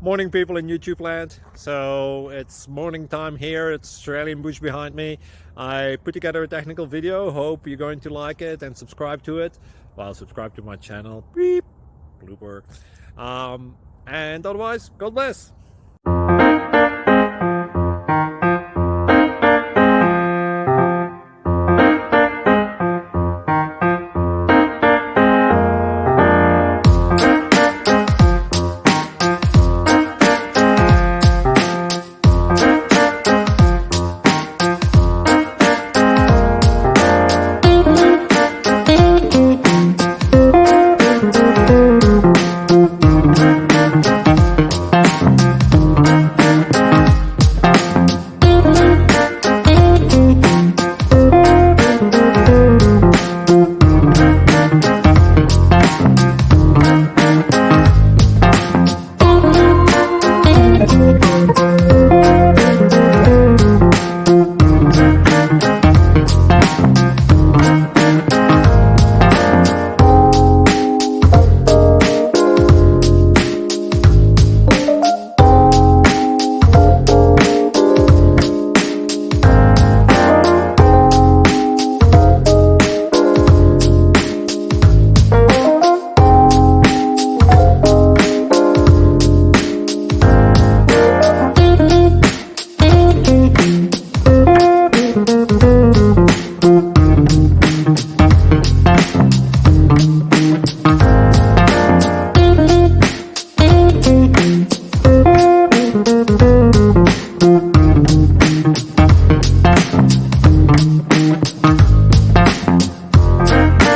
Morning, people in YouTube land. So it's morning time here. It's Australian bush behind me. I put together a technical video. Hope you're going to like it and subscribe to it. Well, subscribe to my channel. Beep. Blooper. And otherwise, God bless.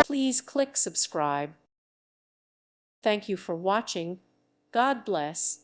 Please click subscribe. Thank you for watching. God bless.